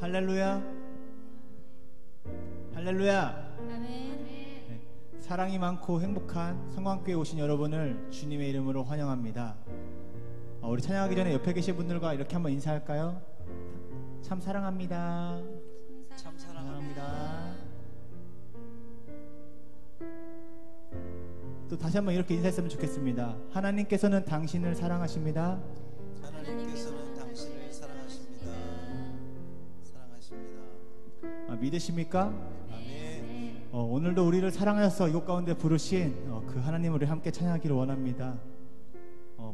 할렐루야. 할렐루야. 아멘. 네, 사랑이 많고 행복한 성광교회 오신 여러분을 주님의 이름으로 환영합니다. 우리 찬양하기 전에 옆에 계신 분들과 이렇게 한번 인사할까요? 참 사랑합니다. 참 사랑합니다. 또 다시 한번 이렇게 인사했으면 좋겠습니다. 하나님께서는 당신을 사랑하십니다. 하나님께서는 당신을 사랑하십니다. 사랑하십니다. 믿으십니까? 아멘. 오늘도 우리를 사랑하셔서 이곳 가운데 부르신 그 하나님을 우리 함께 찬양하기를 원합니다.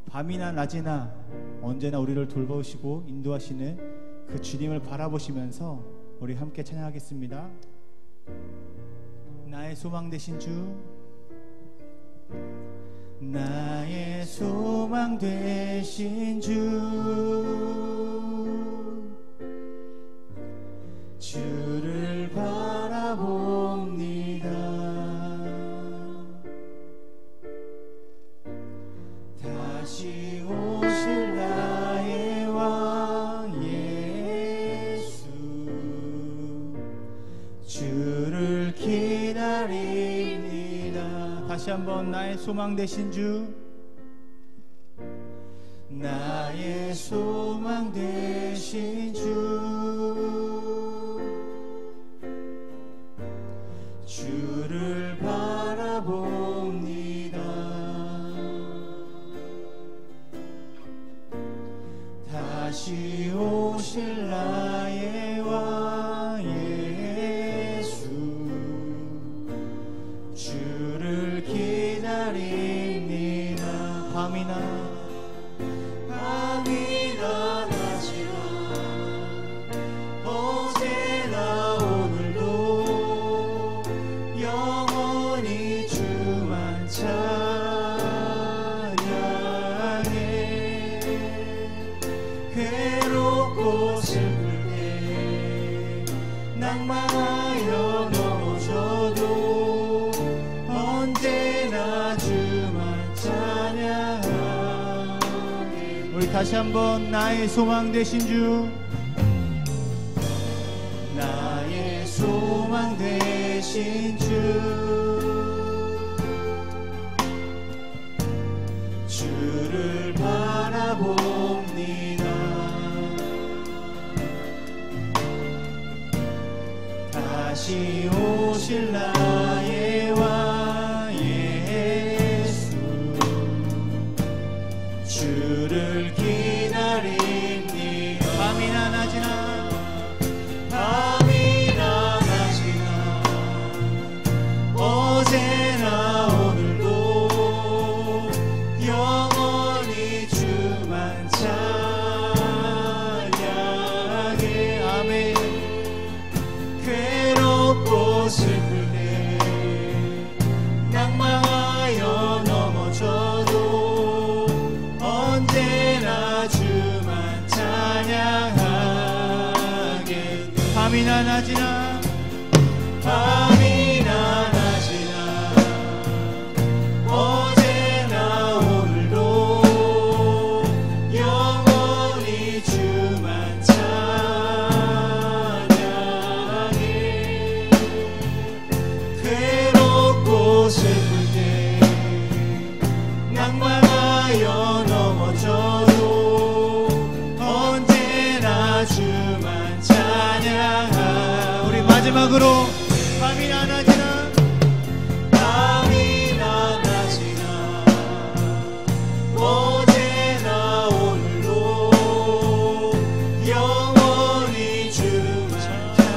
밤이나 낮이나 언제나 우리를 돌보시고 인도하시는 그 주님을 바라보시면서 우리 함께 찬양하겠습니다. 나의 소망 되신 주, 나의 소망 되신 주, 주를 바라봅니다. 다시 오실 나의 왕 예수, 주를 기다립니다. 다시 한번 나의 소망 되신 주, 나의 소망 되신 주, 주를 바라봅니다. 다시 오실 나의 왕 예수, 주를 기다립니다. 밤이나 낮이나 어제나 오늘도 영원히 주만 찬양해. 괴롭고 슬플 때 낭만하여 넘어져도 언제나 주만 찬양하게. 우리 다시 한번 나의 소망 되신 주, 나의 소망 되신 주, 주를 바라봅니다. 다시 오실 나의 왕 예수, 주를 기다립니다. 밤이나 낮이나 어제나 오늘도 영원히 주만 찬양해. 아멘. 괴롭고 슬플 때 낭망하여 넘어져도 언제나 주만 찬양하게. 밤이나 낮이나 어제나 오늘도 영원히 주만 찬양해. 괴롭고 슬플 때 낭만하여 넘어져도 언제나 주만 찬양하. 우리 마지막으로 밤이나 낮이나 어제나 오늘도 영원히 주만 찬양해.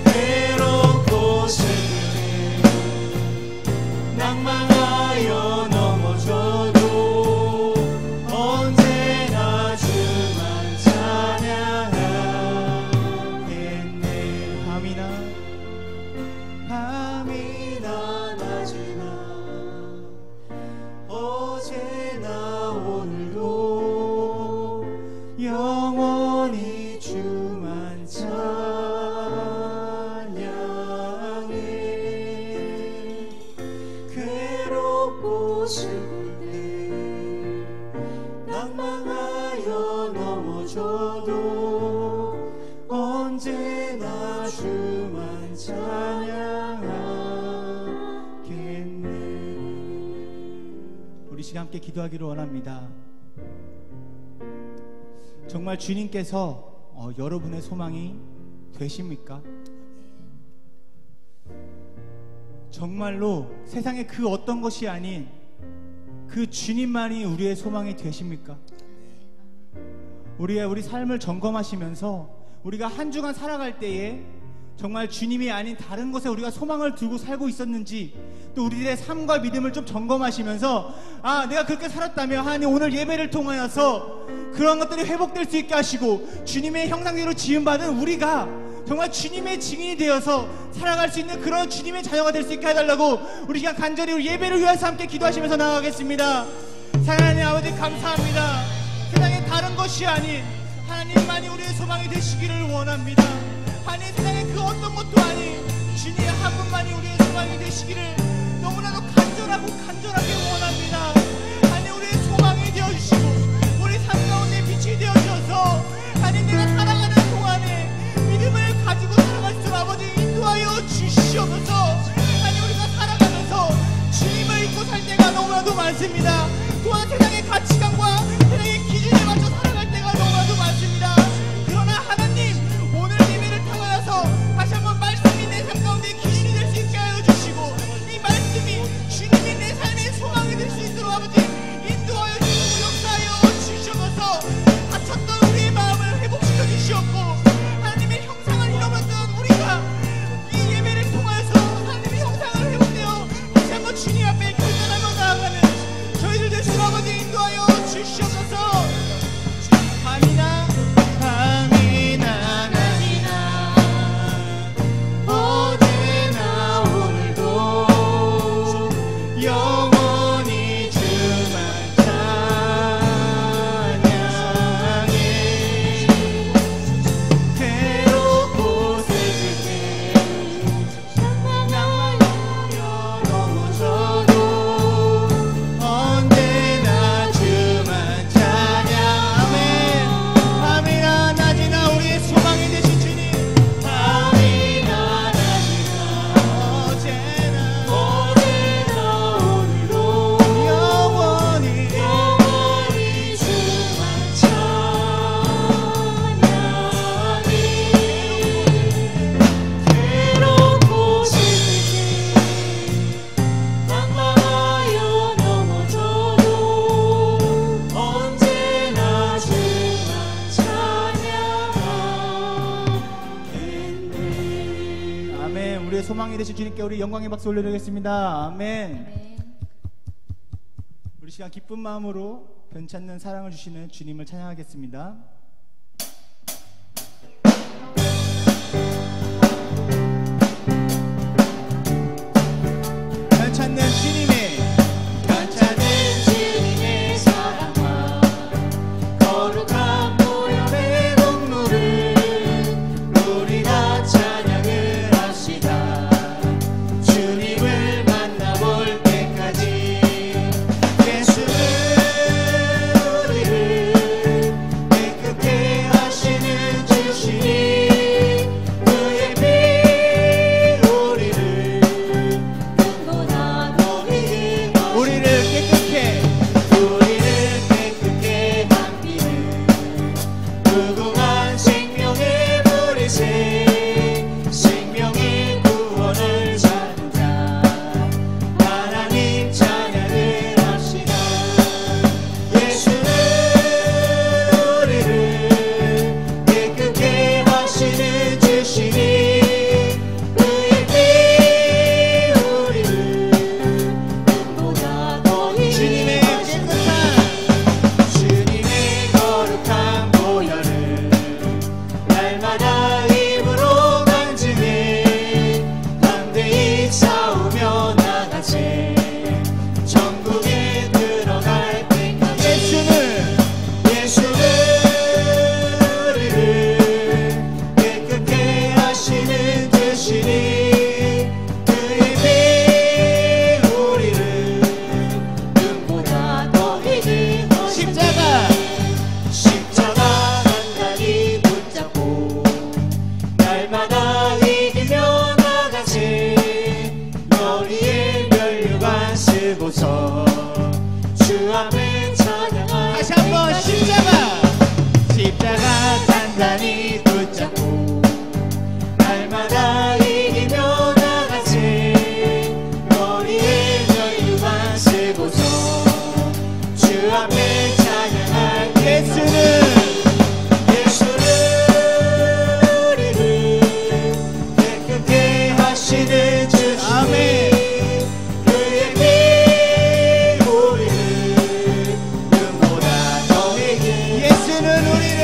괴롭고 슬플 때 낭망하여 넘어져도 언제나 주만 찬양하겠네. 밤이나 낮이나 어제나 오늘도 영원히 주만 찬양해. 괴롭고 슬플 때 낭만 우리 시간 함께 기도하기를 원합니다. 정말 주님께서 여러분의 소망이 되십니까? 정말로 세상의 그 어떤 것이 아닌 그 주님만이 우리의 소망이 되십니까? 우리 삶을 점검하시면서 우리가 한 주간 살아갈 때에 정말 주님이 아닌 다른 것에 우리가 소망을 두고 살고 있었는지, 또 우리들의 삶과 믿음을 좀 점검하시면서 내가 그렇게 살았다면 하나님 오늘 예배를 통하여서 그런 것들이 회복될 수 있게 하시고 주님의 형상대로 지음받은 우리가 정말 주님의 증인이 되어서 살아갈 수 있는 그런 주님의 자녀가 될 수 있게 해달라고 우리 시간 간절히 우리 예배를 위해서 함께 기도하시면서 나아가겠습니다. 사랑하는 아버지 감사합니다. 세상에 다른 것이 아닌 하나님만이 우리의 소망이 되시기를 원합니다. 하나님 세상에 그 어떤 것도 아닌 주님 한 분만이 우리의 소망이 되시기를 너무나도 간절하게 원합니다. 하나님 우리의 소망이 되어주시고 우리 삶 가운데 빛이 되어주셔서 하나님 내가 살아가는 동안에 믿음을 가지고 살아갈 수 있는 아버지 인도하여 주시옵소서. 하나님 우리가 살아가면서 주님을 잊고 살 때가 너무나도 많습니다. 또한 세상의 가치관과 세상의 기준에 맞춰 살아갈 때가 너무나도 많습니다. 그러나 하나님 오늘 예배를 통하여서 다시 한번 말씀이 내 삶 가운데 기준이 될 수 있게 하여 주시고 이 말씀이 주님이 내 삶의 소망이 될 수 있도록 아버지 인도하여 주시고 역사하여 주시옵소서. 다쳤던 우리의 마음을 회복시켜 주시옵고 하나님의 형상을 잃어버렸던 우리가 이 예배를 통하여서 하나님의 형상을 회복되어 다시 한번 주님 앞에 결단하며 나아가는 저희들 되시는 아버지 인도하여 주시옵소서. 밤이나 어제나 오늘도 영원히 주만 찬양해. 괴롭고 슬플 때 낭만하여 넘어져도 언제나 주만 찬양해. 밤이나 낮이나 우리의 소망이 되신 주님, 밤이나 낮이나 어제나 오늘도 영원히 주만 찬양해. 괴롭고 슬플 때 낭만하여 넘어져도 언제나 주만 찬양하겠네. 아멘. 우리의 소망이 되신 주님께 우리 영광의 박수 올려드리겠습니다. 아멘. 우리 시간 기쁜 마음으로 변찮는 사랑을 주시는 주님을 찬양하겠습니다. 변찮는 주님의 사랑과 거룩한 보혈의 눈물을 우리 다 찬양을 합시다. 주님을 만나볼 때까지 예수는 우리를 깨끗게 하시는 주시니 그의 피 우리를 깨끗게 한 피는 무궁한 생명의 보리새 생명의 구원을 찾는 자 하나님 찬양을 합시다. 예수는 우리를 깨끗게 하시는 주시니 그의 피 우리를 눈보다 더히 주님의 거룩한 보혈을 날마다 입으로 간증해 담대히 싸우며 나가세 천국에 들어갈 때까지. 예수는 우리를 깨끗게 하시는 주시니 그의 피 우리를 눈보다 더히 더 십자가 단단히 붙잡고 날마다 이기며 나가세. 머리에 면류관 쓰고서 주 앞에 찬양할 다시 한번 십자가 단단히 붙잡고 날마다 이기며 나가세 머리에 전류만 쓰고서 주 앞에 찬양할 예수는 우리를 깨끗게 하시는 주시니 아멘. 그의 피 우리를 눈보다 너에게 예수는 우리를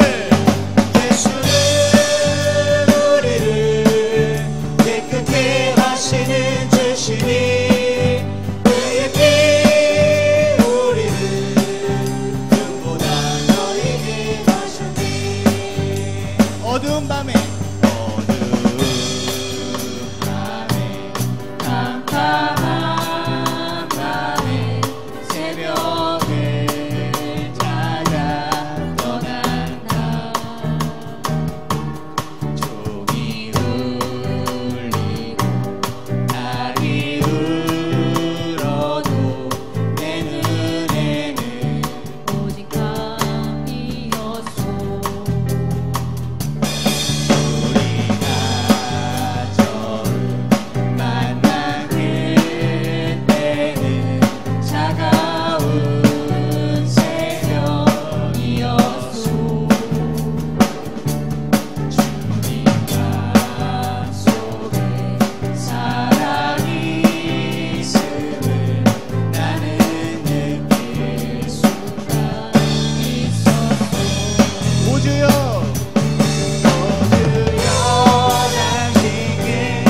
깨끗게 하시는 주시니 그의 피 우리를 눈보다 너에게 마셨니 어두운 밤에 캄캄한 밤에 새벽을 찾아 떠난다 종이 울리고 달이 울어도 내 눈에는 오직 밤이었소 우리가 처음 만난 그때는 차가운 새벽이었소 주님 맘속에 사랑이 있음을 나는 느낄 수가 있었소 오주여 주여 당신께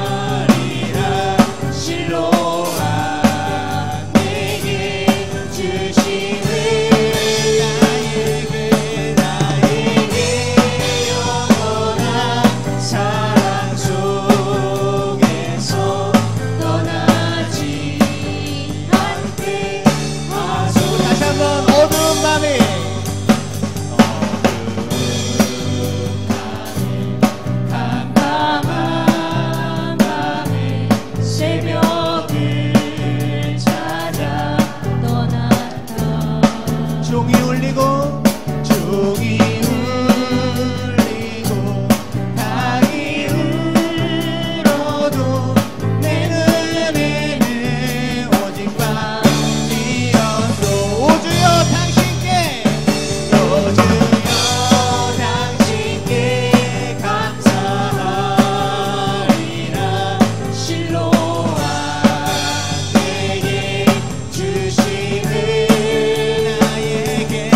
감사하리라 실로와 내게 주심을 나에게 영원한 사랑 속에서 떠나지 않게 하소서 다시 한번 어두운 밤에 캄캄한 밤에 새벽을 찾아 떠난다 종이 울리고 달이 울어도 내 눈에는 오직 밤이었소 오주여 당신께 감사하리라 실로와 내게 주심을 나에게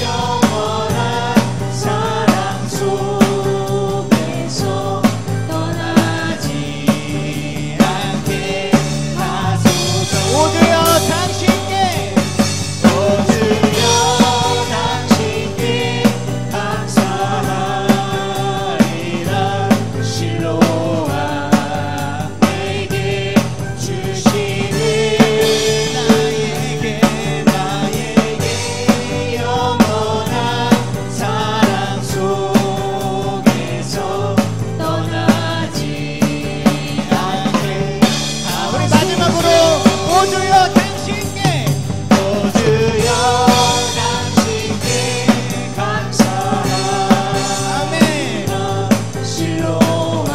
영원한 사랑 속에서 떠나지 않게 하소서 오주여 당신께 감사하리라 실로와 내게 주심을 나에게 영원한 사랑 속에서 떠나지 않게 우리 마지막으로 오주여 당신께 감사하리라 실로와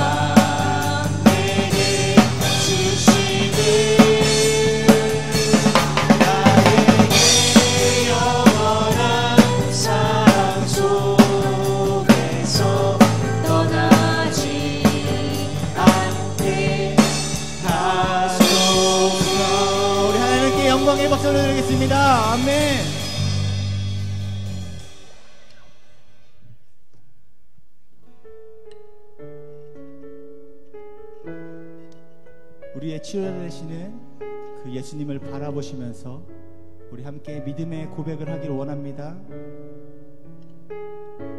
내게 주심을 나에게 영원한 사랑 속에서 떠나지 않게 하소서 우리 하나님께 영광의 박수를 드리겠습니다. 아멘. 우리의 치료자 되시는 그 예수님을 바라보시면서 우리 함께 믿음의 고백을 하기를 원합니다.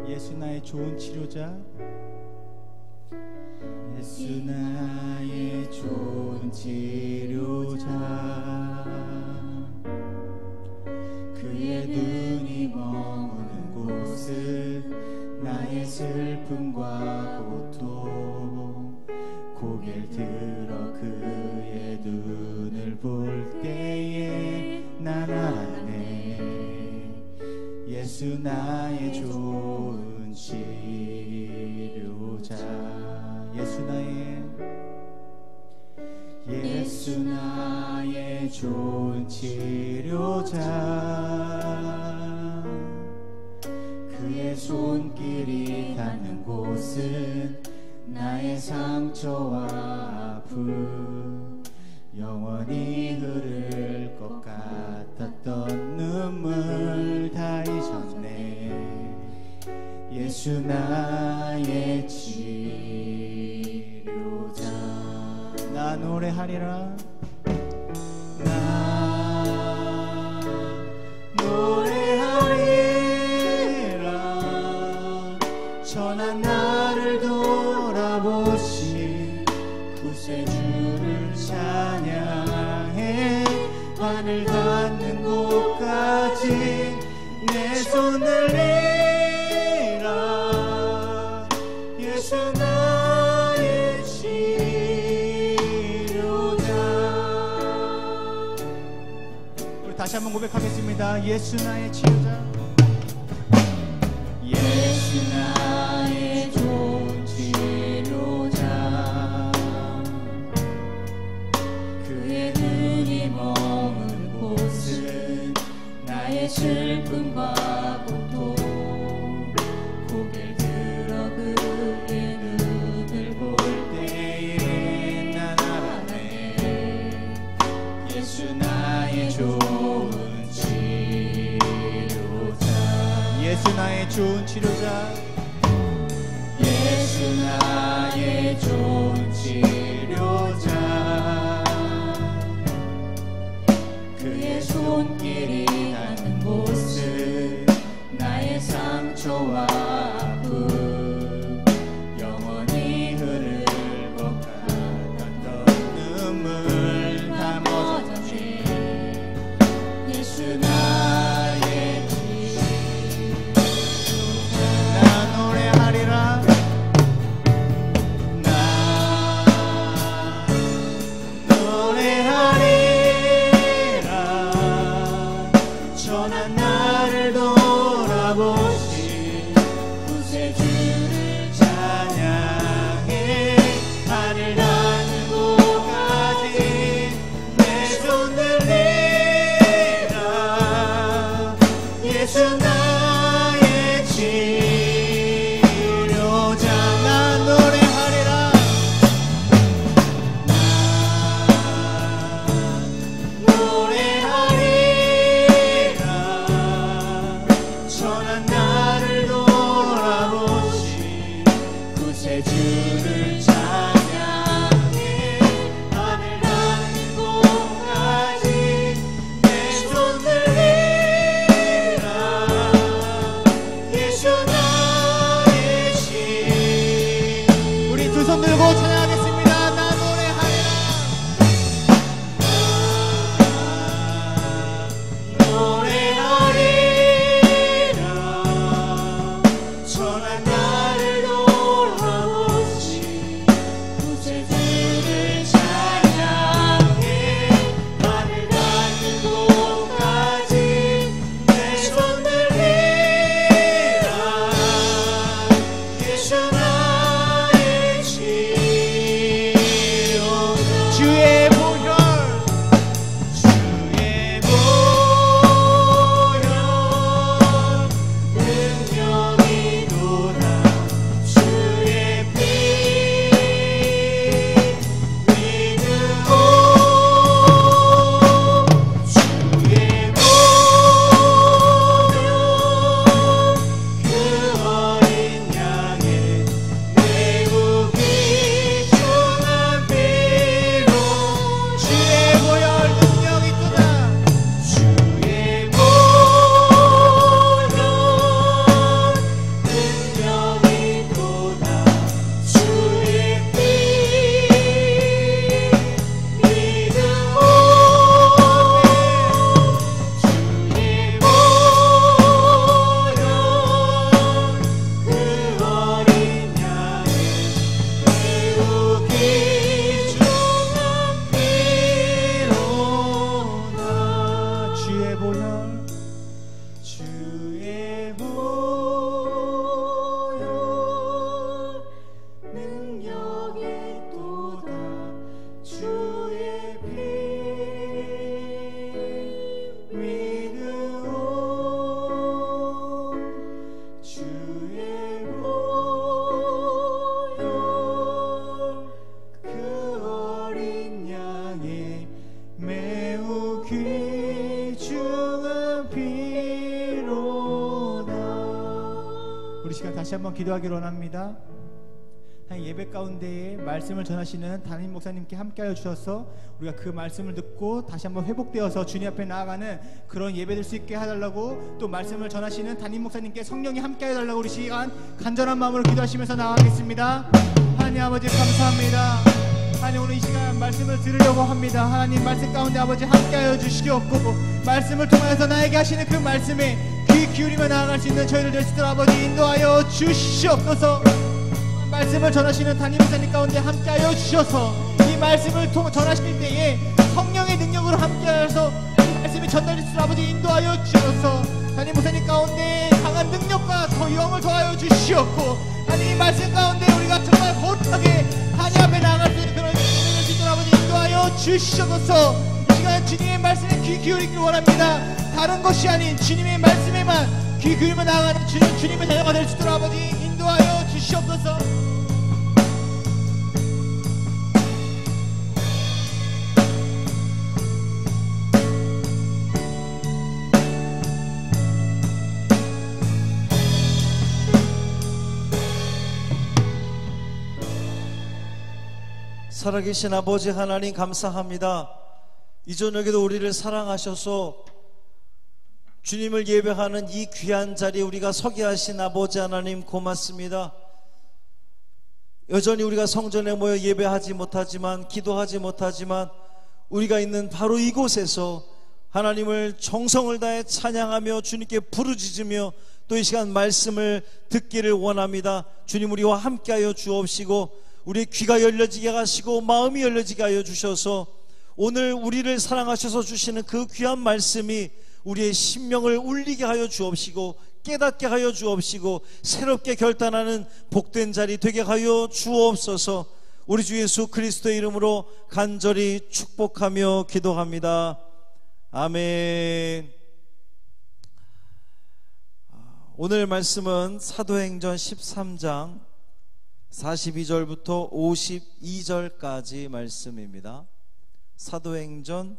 예수 나의 좋은 치료자, 예수 나의 좋은 치료자, 그의 눈이 머무는 곳은 나의 슬픔과 고통 고개를 들어 그의 눈을 볼 때에 난 알았네. 예수 나의 좋은 치료자. 예수 나의 좋은 치료자. 그의 손길이 닿는 곳은 나의 상처와 아픔, 영원히 흐를 것 같았던 눈물 다 잊었네. 예수 나의 치료자. 나 노래하리라. 나 노래하리라. 천한 나를 돌아보신 구세주를 찬양해. 하늘 닿는 곳까지 내 손을 들리라. 예수 나의 치료자. 우리 다시 한번 고백하겠습니다. 예수 나의 치료자. 예수 나의 좋은 치료자. 그의 눈이 머문 곳은 나의 슬픔과 고통. 고개를 들어 그의 눈을 볼 때에 난 알아내. 예수 나의 좋은 치료자. 예수 나의 좋은 치료자. 예수 나의 좋은 치료자. 그의 손길이 닿는 곳은 나의 상처와 아픔, 영원히 흐를 것 같았던 눈물 다 멎었네. 예수 나의 치료자. 나 노래하리라. 나 다시 한번 기도하기를 원합니다. 예배 가운데에 말씀을 전하시는 담임 목사님께 함께하여 주셔서 우리가 그 말씀을 듣고 다시 한번 회복되어서 주님 앞에 나아가는 그런 예배 될 수 있게 해달라고, 또 말씀을 전하시는 담임 목사님께 성령이 함께해 달라고 우리 시간 간절한 마음으로 기도하시면서 나아가겠습니다. 하나님 아버지 감사합니다. 하나님 오늘 이 시간 말씀을 들으려고 합니다. 하나님 말씀 가운데 아버지 함께하여 주시옵고, 말씀을 통하여서 나에게 하시는 그 말씀에 귀 기울이며 나아갈 수 있는 저희를 될 수 있도록 아버지 인도하여 주시옵소서. 말씀을 전하시는 담임 목사님 가운데 함께하여 주셔서 이 말씀을 전하실 때에 성령의 능력으로 함께하여서 이 말씀이 전달될 수 있도록 아버지 인도하여 주셔서 담임 목사님 가운데 강한 능력과 더 영을 더하여 주시옵고, 아니 이 말씀 가운데 우리가 정말 거룩하게 하나님 앞에 나아갈 수 있는 그런 예배 될 수 있도록 아버지 인도하여 주시옵소서. 이 시간 주님의 말씀에 귀 기울이길 원합니다. 다른 것이 아닌 주님의 말씀에만 귀 기울이며 나아가는 주님의 자녀가 될 수 있도록 아버지 인도하여 주시옵소서. 살아계신 아버지 하나님 감사합니다. 이 저녁에도 우리를 사랑하셔서 주님을 예배하는 이 귀한 자리에 우리가 서게 하신 아버지 하나님 고맙습니다. 여전히 우리가 성전에 모여 예배하지 못하지만, 기도하지 못하지만 우리가 있는 바로 이곳에서 하나님을 정성을 다해 찬양하며 주님께 부르짖으며 또 이 시간 말씀을 듣기를 원합니다. 주님 우리와 함께하여 주옵시고 우리의 귀가 열려지게 하시고 마음이 열려지게 하여 주셔서 오늘 우리를 사랑하셔서 주시는 그 귀한 말씀이 우리의 심령을 울리게 하여 주옵시고 깨닫게 하여 주옵시고 새롭게 결단하는 복된 자리 되게 하여 주옵소서. 우리 주 예수 그리스도의 이름으로 간절히 축복하며 기도합니다. 아멘. 오늘 말씀은 사도행전 13장 42절부터 52절까지 말씀입니다. 사도행전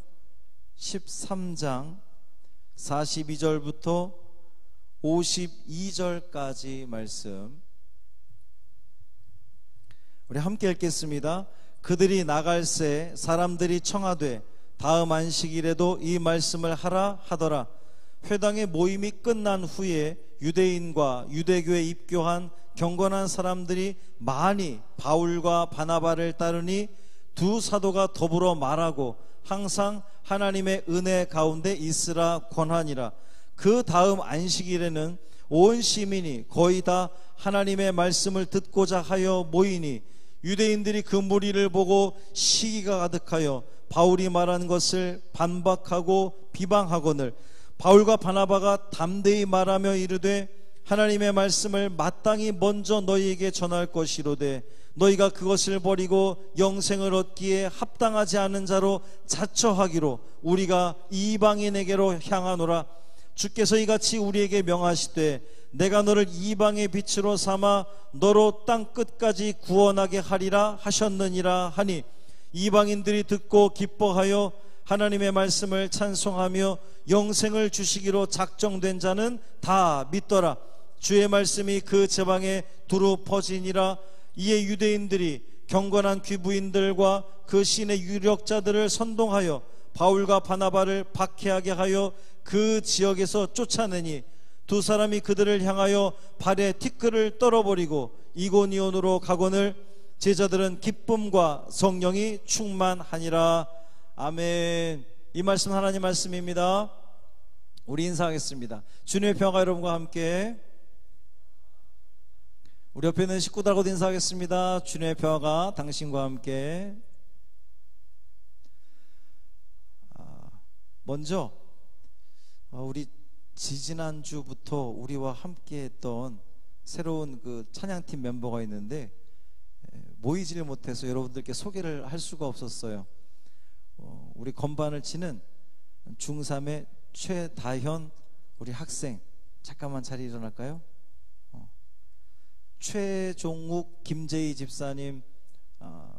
13장 42절부터 52절까지 말씀 우리 함께 읽겠습니다. 그들이 나갈새 사람들이 청하되 다음 안식일에도 이 말씀을 하라 하더라. 회당의 모임이 끝난 후에 유대인과 유대교에 입교한 경건한 사람들이 많이 바울과 바나바를 따르니 두 사도가 더불어 말하고 항상 하나님의 은혜 가운데 있으라 권하니라. 그 다음 안식일에는 온 시민이 거의 다 하나님의 말씀을 듣고자 하여 모이니 유대인들이 그 무리를 보고 시기가 가득하여 바울이 말한 것을 반박하고 비방하거늘 바울과 바나바가 담대히 말하며 이르되 하나님의 말씀을 마땅히 먼저 너희에게 전할 것이로되 너희가 그것을 버리고 영생을 얻기에 합당하지 않은 자로 자처하기로 우리가 이방인에게로 향하노라. 주께서 이같이 우리에게 명하시되 내가 너를 이방의 빛으로 삼아 너로 땅 끝까지 구원하게 하리라 하셨느니라 하니 이방인들이 듣고 기뻐하여 하나님의 말씀을 찬송하며 영생을 주시기로 작정된 자는 다 믿더라. 주의 말씀이 그 지방에 두루 퍼지니라. 이에 유대인들이 경건한 귀부인들과 그 신의 유력자들을 선동하여 바울과 바나바를 박해하게 하여 그 지역에서 쫓아내니 두 사람이 그들을 향하여 발에 티끌을 떨어버리고 이고니온으로 가거늘 제자들은 기쁨과 성령이 충만하니라. 아멘. 이 말씀 하나님 말씀입니다. 우리 인사하겠습니다. 주님의 평화 여러분과 함께. 우리 옆에 있는 식구들하고도 인사하겠습니다. 주님의 평화가 당신과 함께. 먼저 우리 지지난주부터 우리와 함께 했던 새로운 그 찬양팀 멤버가 있는데 모이지를 못해서 여러분들께 소개를 할 수가 없었어요. 우리 건반을 치는 중3의 최다현 우리 학생, 잠깐만 자리 일어날까요? 최종욱 김재희 집사님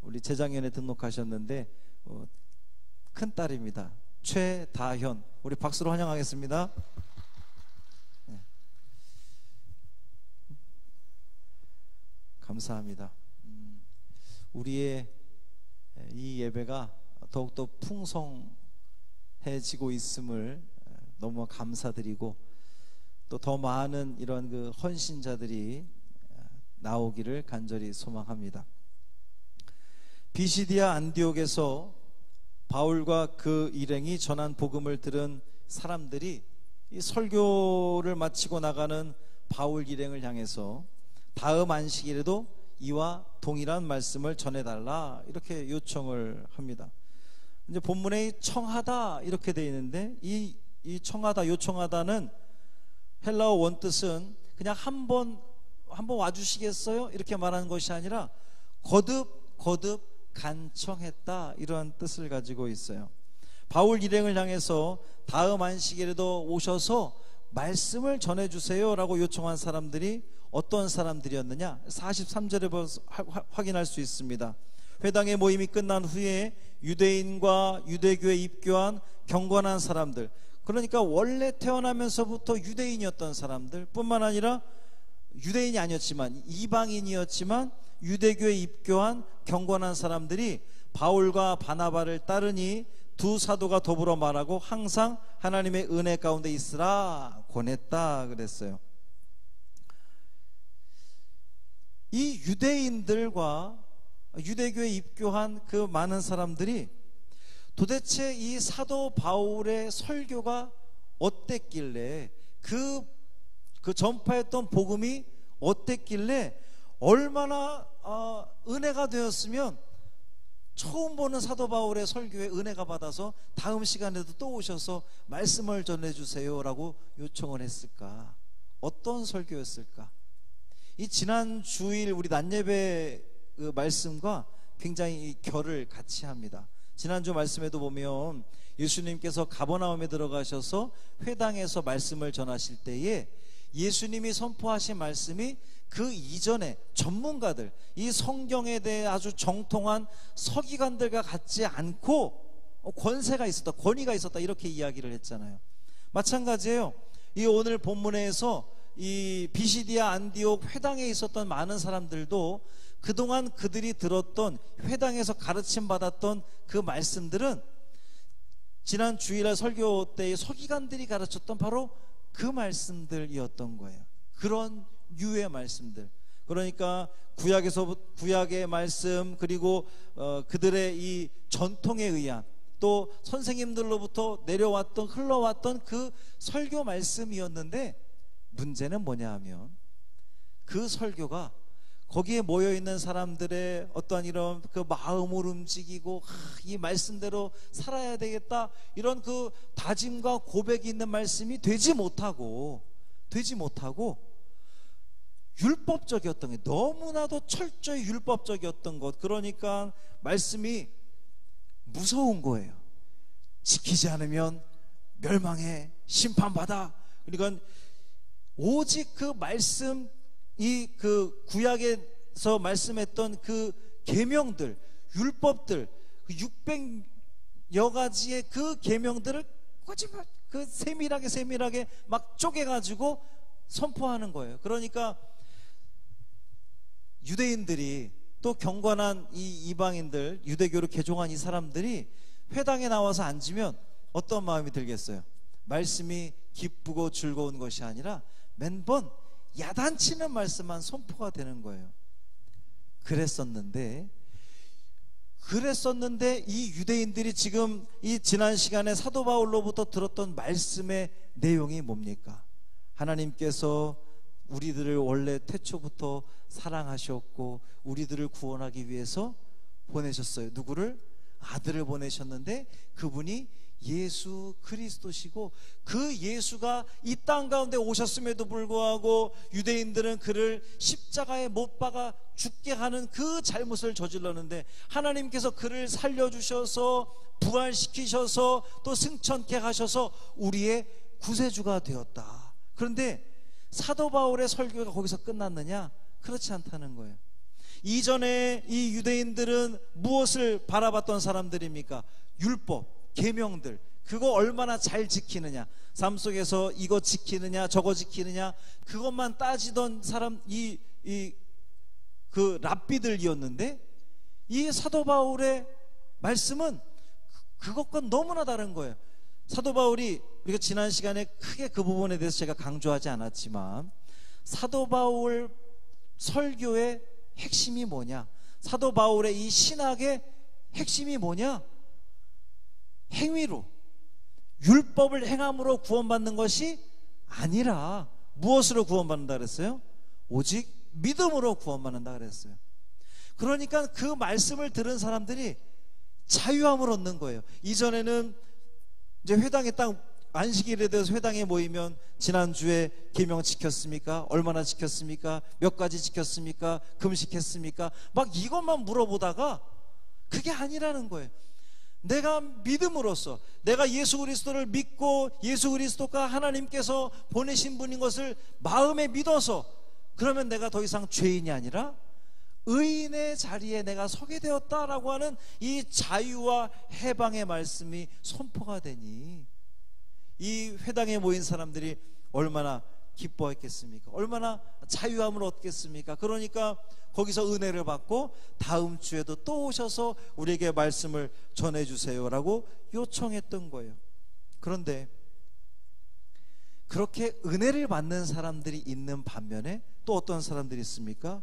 우리 재작년에 등록하셨는데 큰딸입니다. 최다현, 우리 박수로 환영하겠습니다. 감사합니다. 우리의 이 예배가 더욱더 풍성해지고 있음을 너무 감사드리고, 또 더 많은 이런 그 헌신자들이 나오기를 간절히 소망합니다. 비시디아 안디옥에서 바울과 그 일행이 전한 복음을 들은 사람들이 이 설교를 마치고 나가는 바울 일행을 향해서 다음 안식일에도 이와 동일한 말씀을 전해달라 이렇게 요청을 합니다. 이제 본문에 청하다 이렇게 되어 있는데, 이 청하다, 요청하다는 헬라어 원뜻은 그냥 한번 와주시겠어요? 이렇게 말하는 것이 아니라 거듭 간청했다, 이러한 뜻을 가지고 있어요. 바울 일행을 향해서 다음 안식일에도 오셔서 말씀을 전해주세요 라고 요청한 사람들이 어떤 사람들이었느냐, 43절에 확인할 수 있습니다. 회당의 모임이 끝난 후에 유대인과 유대교에 입교한 경건한 사람들, 그러니까 원래 태어나면서부터 유대인이었던 사람들 뿐만 아니라 유대인이 아니었지만 이방인이었지만 유대교에 입교한 경건한 사람들이 바울과 바나바를 따르니 두 사도가 더불어 말하고 항상 하나님의 은혜 가운데 있으라 권했다 그랬어요. 이 유대인들과 유대교에 입교한 그 많은 사람들이 도대체 이 사도 바울의 설교가 어땠길래, 그 전파했던 복음이 어땠길래 얼마나 은혜가 되었으면 처음 보는 사도 바울의 설교에 은혜가 받아서 다음 시간에도 또 오셔서 말씀을 전해주세요 라고 요청을 했을까? 어떤 설교였을까? 이 지난 주일 우리 낮예배 그 말씀과 굉장히 결을 같이 합니다. 지난주 말씀에도 보면 예수님께서 가버나움에 들어가셔서 회당에서 말씀을 전하실 때에 예수님이 선포하신 말씀이 그 이전에 전문가들, 이 성경에 대해 아주 정통한 서기관들과 같지 않고 권세가 있었다, 권위가 있었다, 이렇게 이야기를 했잖아요. 마찬가지예요. 이 오늘 본문에서 이 비시디아 안디옥 회당에 있었던 많은 사람들도 그동안 그들이 들었던, 회당에서 가르침 받았던 그 말씀들은 지난 주일날 설교 때의 서기관들이 가르쳤던 바로 그 말씀들이었던 거예요. 그런 유의 말씀들. 그러니까 구약의 말씀, 그리고 그들의 이 전통에 의한, 또 선생님들로부터 내려왔던, 흘러왔던 그 설교 말씀이었는데, 문제는 뭐냐 하면 그 설교가 거기에 모여있는 사람들의 어떠한 이런 그 마음을 움직이고 이 말씀대로 살아야 되겠다, 이런 그 다짐과 고백이 있는 말씀이 되지 못하고 율법적이었던 게, 너무나도 철저히 율법적이었던 것. 그러니까 말씀이 무서운 거예요. 지키지 않으면 멸망해, 심판받아. 그러니까 오직 그 말씀, 이 그 구약에서 말씀했던 그 계명들, 율법들, 그 600여 가지의 그 계명들을 꼬집어 그 세밀하게 막 쪼개가지고 선포하는 거예요. 그러니까 유대인들이, 또 경건한 이 이방인들, 유대교를 개종한 이 사람들이 회당에 나와서 앉으면 어떤 마음이 들겠어요? 말씀이 기쁘고 즐거운 것이 아니라 매번 야단치는 말씀만 선포가 되는 거예요. 그랬었는데 이 유대인들이 지금 이 지난 시간에 사도 바울로부터 들었던 말씀의 내용이 뭡니까? 하나님께서 우리들을 원래 태초부터 사랑하셨고 우리들을 구원하기 위해서 보내셨어요. 누구를? 아들을 보내셨는데 그분이 예수 그리스도시고, 그 예수가 이 땅 가운데 오셨음에도 불구하고 유대인들은 그를 십자가에 못 박아 죽게 하는 그 잘못을 저질렀는데, 하나님께서 그를 살려주셔서 부활시키셔서 또 승천케 하셔서 우리의 구세주가 되었다. 그런데 사도 바울의 설교가 거기서 끝났느냐? 그렇지 않다는 거예요. 이전에 이 유대인들은 무엇을 바라봤던 사람들입니까? 율법, 계명들, 그거 얼마나 잘 지키느냐, 삶 속에서 이거 지키느냐 저거 지키느냐, 그것만 따지던 사람, 이 그 랍비들이었는데 이 사도 바울의 말씀은 그것과 너무나 다른 거예요. 사도 바울이, 우리가 지난 시간에 크게 그 부분에 대해서 제가 강조하지 않았지만, 사도 바울 설교의 핵심이 뭐냐, 사도 바울의 이 신학의 핵심이 뭐냐, 행위로, 율법을 행함으로 구원받는 것이 아니라 무엇으로 구원받는다 그랬어요? 오직 믿음으로 구원받는다 그랬어요. 그러니까 그 말씀을 들은 사람들이 자유함을 얻는 거예요. 이전에는 이제 회당에 딱 안식일에 대해서 회당에 모이면 지난주에 계명 지켰습니까? 얼마나 지켰습니까? 몇 가지 지켰습니까? 금식했습니까? 막 이것만 물어보다가 그게 아니라는 거예요. 내가 믿음으로써, 내가 예수 그리스도를 믿고 예수 그리스도가 하나님께서 보내신 분인 것을 마음에 믿어서, 그러면 내가 더 이상 죄인이 아니라 의인의 자리에 내가 서게 되었다라고 하는 이 자유와 해방의 말씀이 선포가 되니 이 회당에 모인 사람들이 얼마나 기뻐했겠습니까? 얼마나 자유함을 얻겠습니까? 그러니까 거기서 은혜를 받고 다음 주에도 또 오셔서 우리에게 말씀을 전해주세요라고 요청했던 거예요. 그런데 그렇게 은혜를 받는 사람들이 있는 반면에 또 어떤 사람들이 있습니까?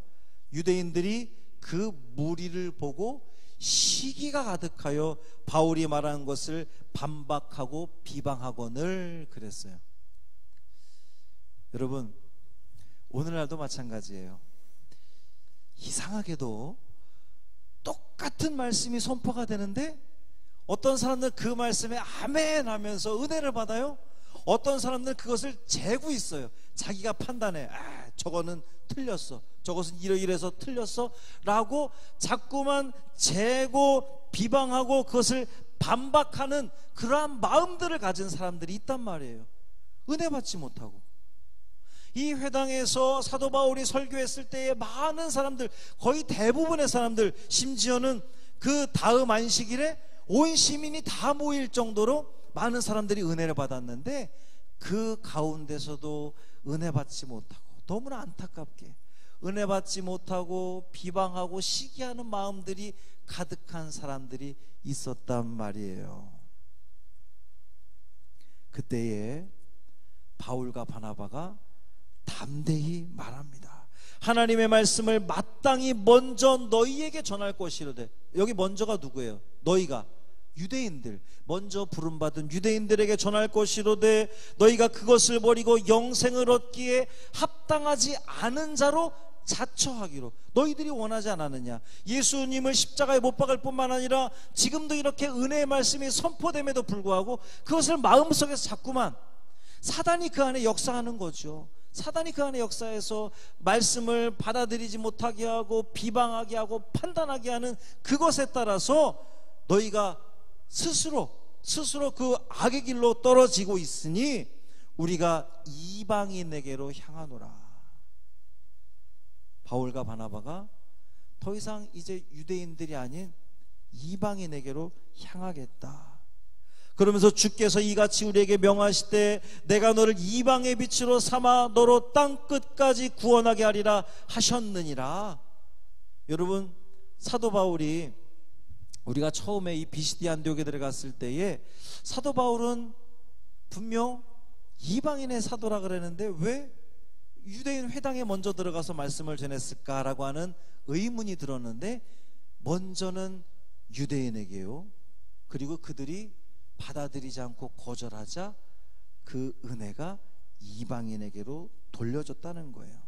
유대인들이 그 무리를 보고 시기가 가득하여 바울이 말하는 것을 반박하고 비방하거늘 그랬어요. 여러분, 오늘날도 마찬가지예요. 이상하게도 똑같은 말씀이 선포가 되는데 어떤 사람들은 그 말씀에 아멘 하면서 은혜를 받아요. 어떤 사람들은 그것을 재고 있어요. 자기가 판단해. 저거는 틀렸어, 저것은 이러이래서 틀렸어 라고 자꾸만 재고 비방하고 그것을 반박하는 그러한 마음들을 가진 사람들이 있단 말이에요. 은혜 받지 못하고. 이 회당에서 사도 바울이 설교했을 때에 많은 사람들, 거의 대부분의 사람들, 심지어는 그 다음 안식일에 온 시민이 다 모일 정도로 많은 사람들이 은혜를 받았는데 그 가운데서도 은혜 받지 못하고, 너무나 안타깝게 은혜 받지 못하고 비방하고 시기하는 마음들이 가득한 사람들이 있었단 말이에요. 그때에 바울과 바나바가 담대히 말합니다. 하나님의 말씀을 마땅히 먼저 너희에게 전할 것이로되. 여기 먼저가 누구예요? 너희가, 유대인들, 먼저 부름받은 유대인들에게 전할 것이로되 너희가 그것을 버리고 영생을 얻기에 합당하지 않은 자로 자처하기로. 너희들이 원하지 않았느냐? 예수님을 십자가에 못 박을 뿐만 아니라 지금도 이렇게 은혜의 말씀이 선포됨에도 불구하고 그것을 마음속에서 자꾸만 사단이 그 안에 역사하는 거죠. 사단이 그 안에 역사해서 말씀을 받아들이지 못하게 하고 비방하게 하고 판단하게 하는 그것에 따라서 너희가 스스로 그 악의 길로 떨어지고 있으니 우리가 이방인에게로 향하노라. 바울과 바나바가 더 이상 이제 유대인들이 아닌 이방인에게로 향하겠다. 그러면서 주께서 이같이 우리에게 명하시되 내가 너를 이방의 빛으로 삼아 너로 땅 끝까지 구원하게 하리라 하셨느니라. 여러분, 사도 바울이, 우리가 처음에 이 비시디 안디옥에 들어갔을 때에 사도 바울은 분명 이방인의 사도라 그랬는데 왜 유대인 회당에 먼저 들어가서 말씀을 전했을까라고 하는 의문이 들었는데, 먼저는 유대인에게요, 그리고 그들이 받아들이지 않고 거절하자 그 은혜가 이방인에게로 돌려졌다는 거예요.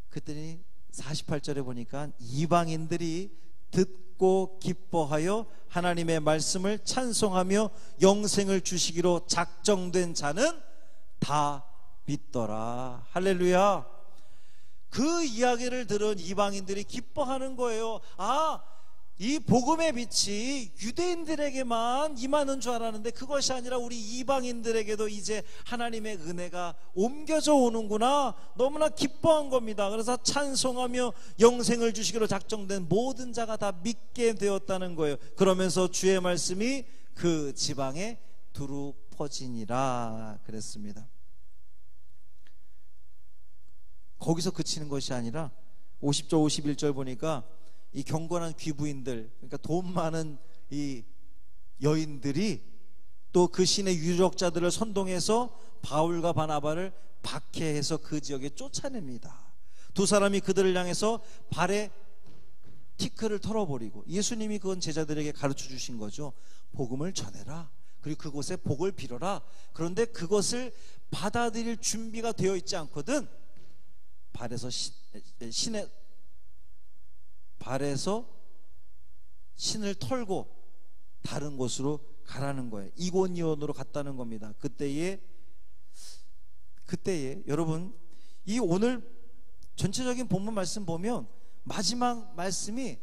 그랬더니 48절에 보니까 이방인들이 듣고 기뻐하여 하나님의 말씀을 찬송하며 영생을 주시기로 작정된 자는 다 믿더라. 할렐루야. 그 이야기를 들은 이방인들이 기뻐하는 거예요. 이 복음의 빛이 유대인들에게만 임하는 줄 알았는데 그것이 아니라 우리 이방인들에게도 이제 하나님의 은혜가 옮겨져 오는구나. 너무나 기뻐한 겁니다. 그래서 찬송하며 영생을 주시기로 작정된 모든 자가 다 믿게 되었다는 거예요. 그러면서 주의 말씀이 그 지방에 두루 퍼지니라 그랬습니다. 거기서 그치는 것이 아니라 50절 51절 보니까 이 경건한 귀부인들, 그러니까 돈 많은 이 여인들이 또 그 신의 유력자들을 선동해서 바울과 바나바를 박해해서 그 지역에 쫓아냅니다. 두 사람이 그들을 향해서 발에 티끌을 털어버리고, 예수님이 그건 제자들에게 가르쳐 주신 거죠. 복음을 전해라, 그리고 그곳에 복을 빌어라. 그런데 그것을 받아들일 준비가 되어 있지 않거든 발에서 신을 털고 다른 곳으로 가라는 거예요. 이고니온으로 갔다는 겁니다. 그때에 여러분, 이 오늘 전체적인 본문 말씀 보면 마지막 말씀이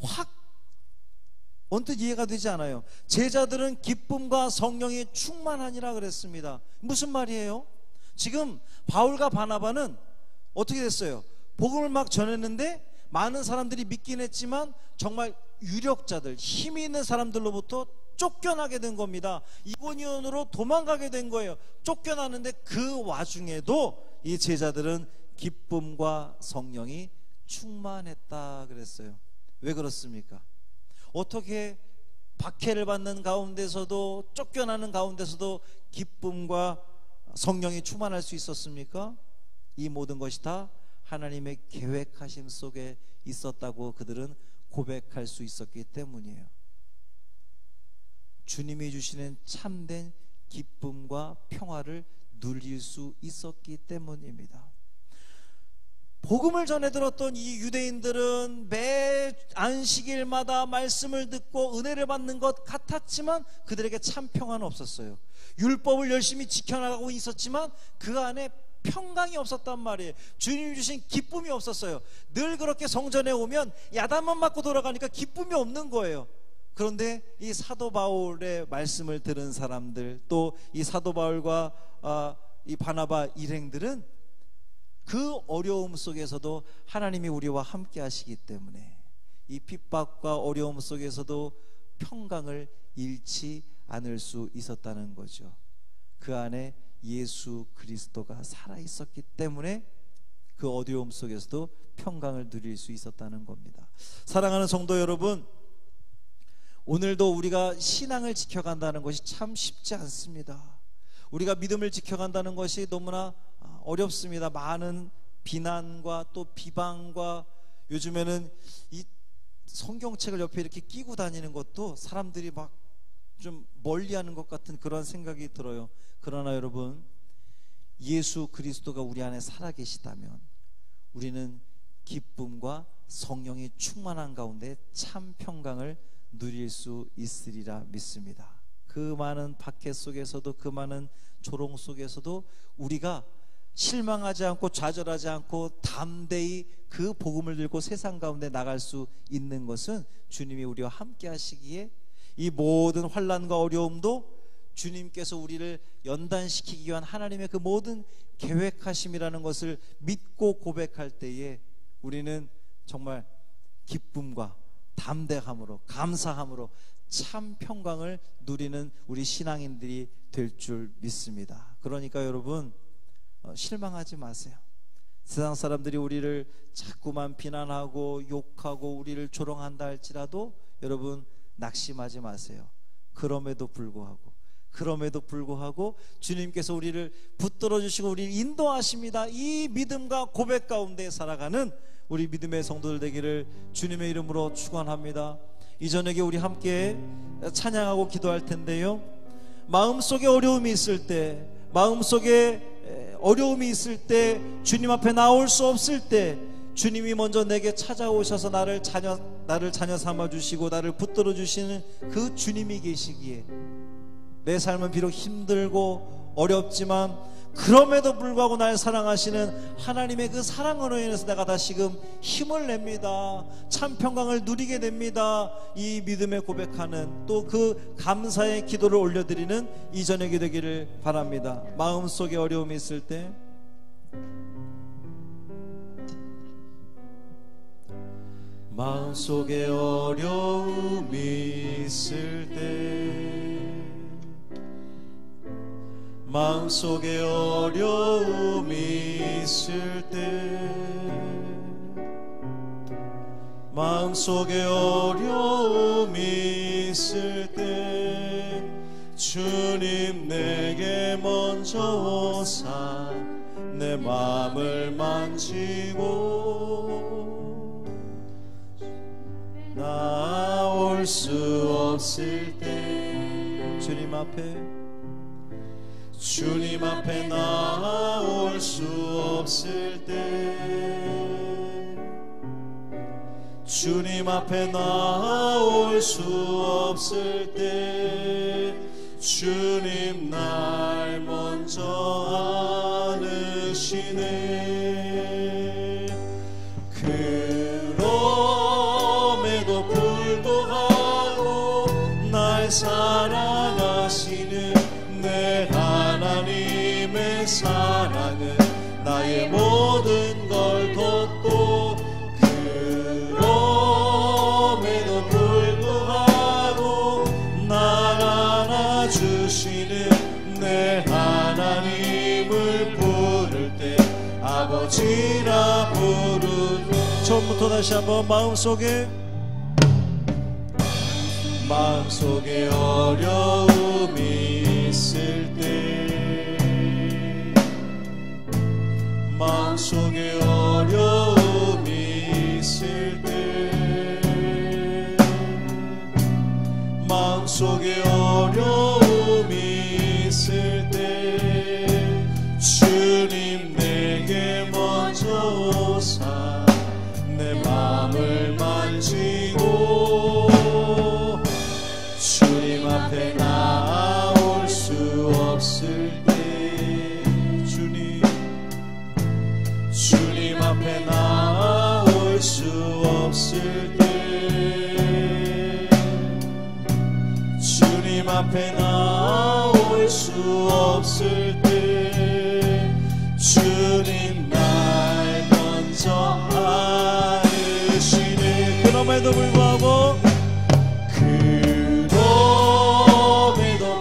확 언뜻 이해가 되지 않아요. 제자들은 기쁨과 성령이 충만하니라 그랬습니다. 무슨 말이에요? 지금 바울과 바나바는 어떻게 됐어요? 복음을 막 전했는데 많은 사람들이 믿긴 했지만 정말 유력자들, 힘이 있는 사람들로부터 쫓겨나게 된 겁니다. 이고니온으로 도망가게 된 거예요. 쫓겨나는데 그 와중에도 이 제자들은 기쁨과 성령이 충만했다 그랬어요. 왜 그렇습니까? 어떻게 박해를 받는 가운데서도, 쫓겨나는 가운데서도 기쁨과 성령이 충만할 수 있었습니까? 이 모든 것이 다 하나님의 계획하심 속에 있었다고 그들은 고백할 수 있었기 때문이에요. 주님이 주시는 참된 기쁨과 평화를 누릴 수 있었기 때문입니다. 복음을 전해 들었던 이 유대인들은 매 안식일마다 말씀을 듣고 은혜를 받는 것 같았지만 그들에게 참 평화는 없었어요. 율법을 열심히 지켜나가고 있었지만 그 안에 평강이 없었단 말이에요. 주님이 주신 기쁨이 없었어요. 늘 그렇게 성전에 오면 야단만 맞고 돌아가니까 기쁨이 없는 거예요. 그런데 이 사도 바울의 말씀을 들은 사람들, 또 이 사도 바울과 이 바나바 일행들은 그 어려움 속에서도 하나님이 우리와 함께 하시기 때문에 이 핍박과 어려움 속에서도 평강을 잃지 않을 수 있었다는 거죠. 그 안에 예수 그리스도가 살아있었기 때문에 그 어려움 속에서도 평강을 누릴 수 있었다는 겁니다. 사랑하는 성도 여러분, 오늘도 우리가 신앙을 지켜간다는 것이 참 쉽지 않습니다. 우리가 믿음을 지켜간다는 것이 너무나 어렵습니다. 많은 비난과 또 비방과, 요즘에는 이 성경책을 옆에 이렇게 끼고 다니는 것도 사람들이 막 좀 멀리하는 것 같은 그런 생각이 들어요. 그러나 여러분, 예수 그리스도가 우리 안에 살아계시다면 우리는 기쁨과 성령이 충만한 가운데 참 평강을 누릴 수 있으리라 믿습니다. 그 많은 박해 속에서도, 그 많은 조롱 속에서도 우리가 실망하지 않고 좌절하지 않고 담대히 그 복음을 들고 세상 가운데 나갈 수 있는 것은 주님이 우리와 함께 하시기에, 이 모든 환난과 어려움도 주님께서 우리를 연단시키기 위한 하나님의 그 모든 계획하심이라는 것을 믿고 고백할 때에 우리는 정말 기쁨과 담대함으로, 감사함으로 참 평강을 누리는 우리 신앙인들이 될 줄 믿습니다. 그러니까 여러분, 실망하지 마세요. 세상 사람들이 우리를 자꾸만 비난하고 욕하고 우리를 조롱한다 할지라도 여러분 낙심하지 마세요. 그럼에도 불구하고 주님께서 우리를 붙들어 주시고 우리를 인도하십니다. 이 믿음과 고백 가운데 살아가는 우리 믿음의 성도들 되기를 주님의 이름으로 축원합니다. 이 저녁에 우리 함께 찬양하고 기도할 텐데요, 마음속에 어려움이 있을 때, 주님 앞에 나올 수 없을 때 주님이 먼저 내게 찾아오셔서 나를 자녀 삼아주시고 나를 붙들어 주시는 그 주님이 계시기에, 내 삶은 비록 힘들고 어렵지만 그럼에도 불구하고 날 사랑하시는 하나님의 그 사랑으로 인해서 내가 다시금 힘을 냅니다. 참 평강을 누리게 됩니다. 이 믿음에 고백하는, 또 그 감사의 기도를 올려드리는 이 저녁이 되기를 바랍니다. 마음속에 어려움이 있을 때, 마음속에 어려움이 있을 때, 마음속에 어려움이 있을 때, 마음속에 어려움이 있을 때 주님 내게 먼저 오사 내 마음을 만지고 나올 수 없을 때 주님 앞에 나올 수 없을 때 주님 앞에 나올 수 없을 때 주님 날 먼저 안으시네. 그럼에도 불구하고 날 사랑하시는 내 하나님의 사랑은 나의 모든 걸 덮고 그럼에도 불구하고 날 안아주시는 내 하나님을 부를 때 아버지라 부르는 처음부터 다시 한번 마음속에 어려움이 있을 때 마음속에 어려움이 있을 때 마음속에 어려움이 있을 때 주님 내게 먼저 오사 내 마음을 만지고 주님 앞에 나올 수 없을 때 주님 앞에 나올 수 없을 때 주님 앞에 나올 수 없을 때 주님 날 먼저 안으시네. 그럼에도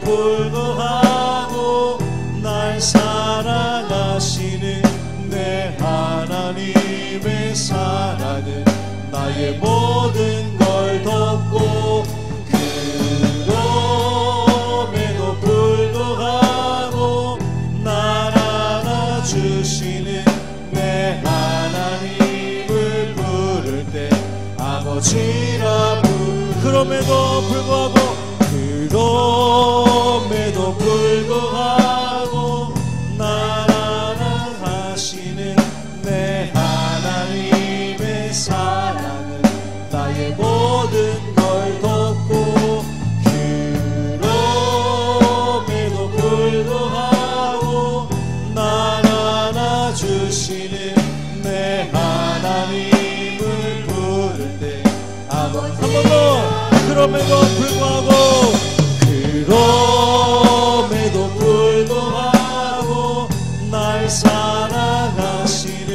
불구하고 날 사랑하시는 내 하나님의 사랑은 나의 모든 걸 덮고 그럼에도 불구하고 날 안아주시는 내 하나님을 부를 때 아버지라 그럼에도 불구하고 날 안아하시는 내 하나님의 사랑은 나의 모든 걸 덮고 그럼에도 불구하고 날 안아주시는 내 하나님을 부를 때 한 번 더 그럼에도 불구하고 날 사랑하시는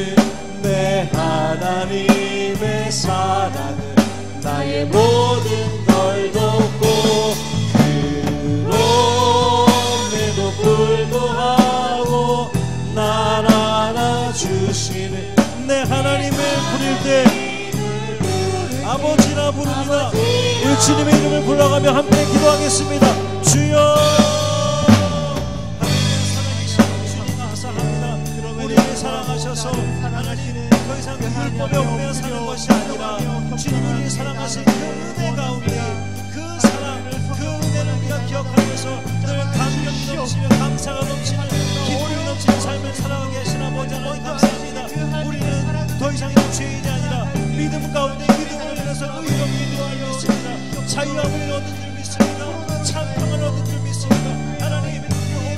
내 하나님의 사랑은 나의 모든 걸 덮고 그럼에도 불구하고 날 안아주시는 내 하나님을 부를 때 아버지라 부릅니다. 주님의 이름을 불러가며 함께 기도하겠습니다. 주여 우리를 사랑하셔서 하나님 더 이상 그 율법에 얽매여 사는 것이 아니라 주님 우리를 사랑하신 그 은혜 가운데 그 사랑 그 은혜를 우리가 기억하면서 늘 감격이 넘치며 감사가 넘치는 기쁨이 넘치는 삶을 살아가게 하신 아버지 하나님 감사합니다. 우리는 더 이상 죄인이 아니라 믿음 가운데 믿음을 인해서 의롭게 되어 있습니다. 자유함을 얻는 줄 믿습니다. 찬평을 얻는 줄 믿습니다. 하나님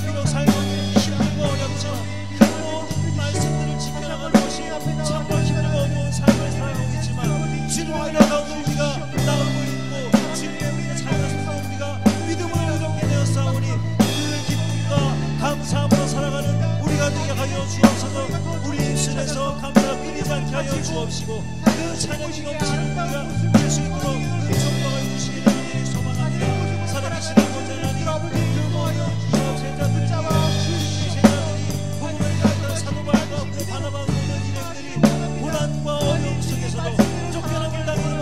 비록 삶은 힘들고 어렵지만 그 모든 말씀들을 지켜나가는 것이 참과 힘들고 어려운 삶을 살아오겠지만 주님의 은혜 가운데 우리가 나오고 있고 주님의 우리의 삶을 살아 우리가 믿음으로 의롭게 되었사오니 그 기쁨과 감사함으로 살아가는 우리가 되게 하여 주옵소서. 우리 입술에서 감사가 끊이지 않게 하여 주옵시고 그 찬양이 넘치는 우리가 예수 이름으로 은총받아 주시기를 소망합니다. 살아계신 아버지 하나님 그 모든 주여 제자들이 복음을 가르쳐 사도바울과 바나바와 모든 일행들이 고난과 어려움 속에서도 쫓겨남을 당하는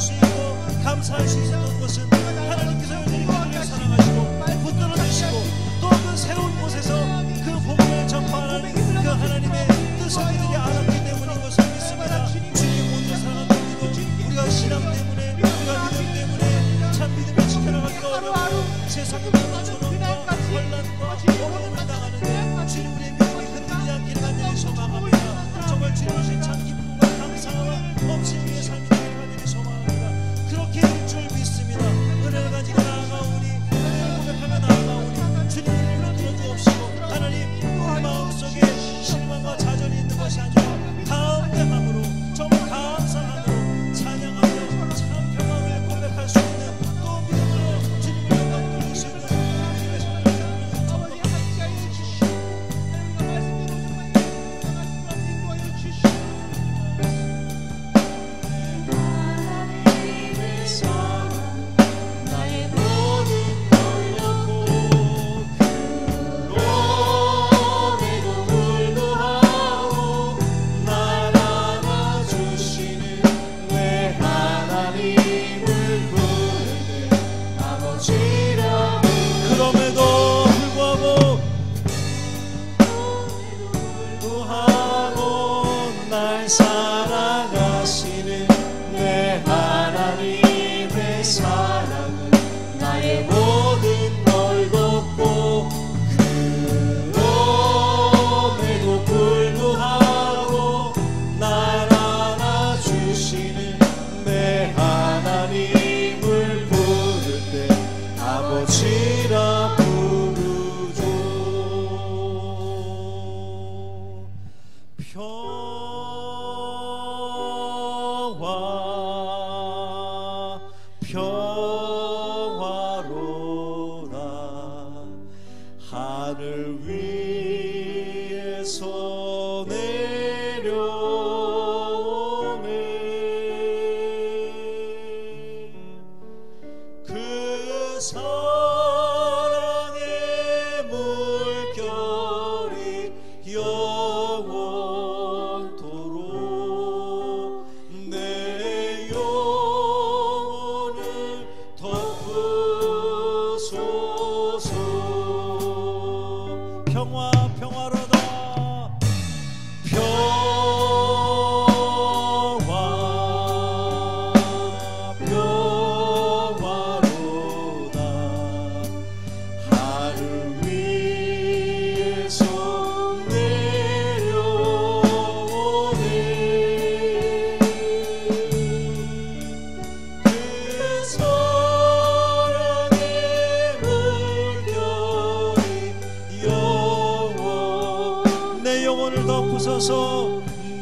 수 있고 감사할 수 있었던 것은 하나님께서 여전히 그들을 사랑하시고 붙들어 주시고 또 그 새로운 곳에서 그 복음을 전파하는 그 하나님의 뜻을 그들이 알았기 때문인 것을 믿습니다. 주님 먼저 사랑하는 우리도 우리가 신앙 때문에 우리가 믿음 때문에 참 믿음을 지켜나가기가 어려워 세상의 모든 조롱과 환난과 어려움을 당하는데 주님 우리의 믿음이 흔들리지 않기를 간절히 소망합니다. 정말 주님의 참 기쁨과 감사와 넘치는 우리의 삶이 되기를 간절히 소망합니다. 그렇게 될 줄 믿습니다. 은혜를 가지고 나아가오니 은혜를 고백하며 나아가오니 주님 우리를 들어주옵시고 하나님 우리 마음속에 실망과 좌절이 있는 것이 아니라 담대함으로 정말 감사함으로 찬양하며 참 평안을 고백할 수 있는 또 믿음으로 주님을 영광 돌릴 수 있는 주님의 손을 잡는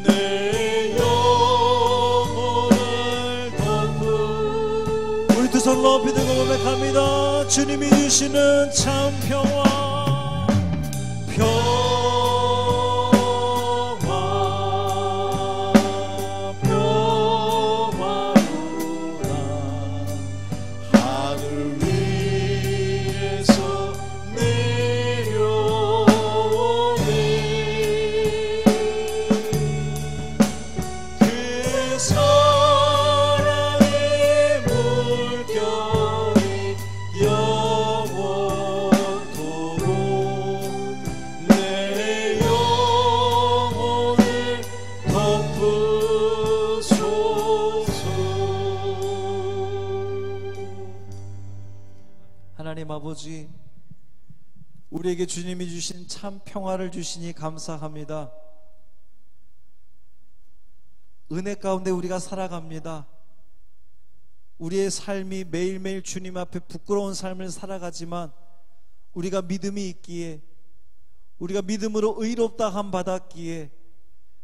내 영혼을 덮고 우리 두 손 높이 들고 고백합니다. 주님이 주시는 참 평화 평화로다 하늘 위에서 하나님 아버지, 우리에게 주님이 주신 참 평화를 주시니 감사합니다. 은혜 가운데 우리가 살아갑니다. 우리의 삶이 매일매일 주님 앞에 부끄러운 삶을 살아가지만 우리가 믿음이 있기에, 우리가 믿음으로 의롭다 함 받았기에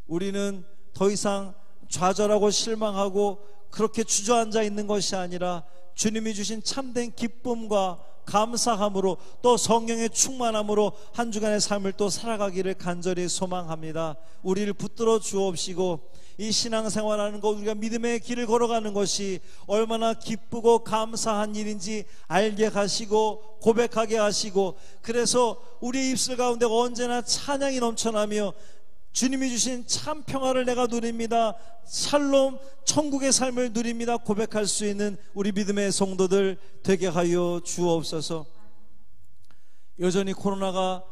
우리는 더 이상 좌절하고 실망하고 그렇게 주저앉아 있는 것이 아니라 주님이 주신 참된 기쁨과 감사함으로 또 성령의 충만함으로 한 주간의 삶을 또 살아가기를 간절히 소망합니다. 우리를 붙들어 주옵시고 이 신앙생활하는 것, 우리가 믿음의 길을 걸어가는 것이 얼마나 기쁘고 감사한 일인지 알게 하시고 고백하게 하시고, 그래서 우리의 입술 가운데 언제나 찬양이 넘쳐나며 주님이 주신 참 평화를 내가 누립니다, 샬롬 천국의 삶을 누립니다 고백할 수 있는 우리 믿음의 성도들 되게 하여 주옵소서. 여전히 코로나가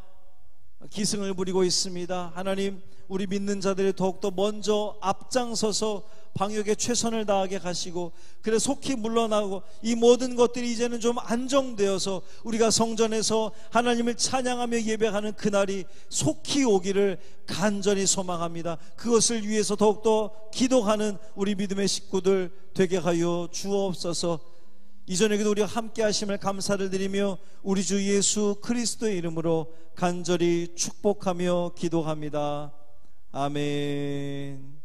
기승을 부리고 있습니다. 하나님, 우리 믿는 자들이 더욱더 먼저 앞장서서 방역에 최선을 다하게 하시고, 그래 속히 물러나고 이 모든 것들이 이제는 좀 안정되어서 우리가 성전에서 하나님을 찬양하며 예배하는 그날이 속히 오기를 간절히 소망합니다. 그것을 위해서 더욱더 기도하는 우리 믿음의 식구들 되게 하여 주옵소서. 이전에도 우리가 함께 하심을 감사를 드리며 우리 주 예수 그리스도의 이름으로 간절히 축복하며 기도합니다. 아멘.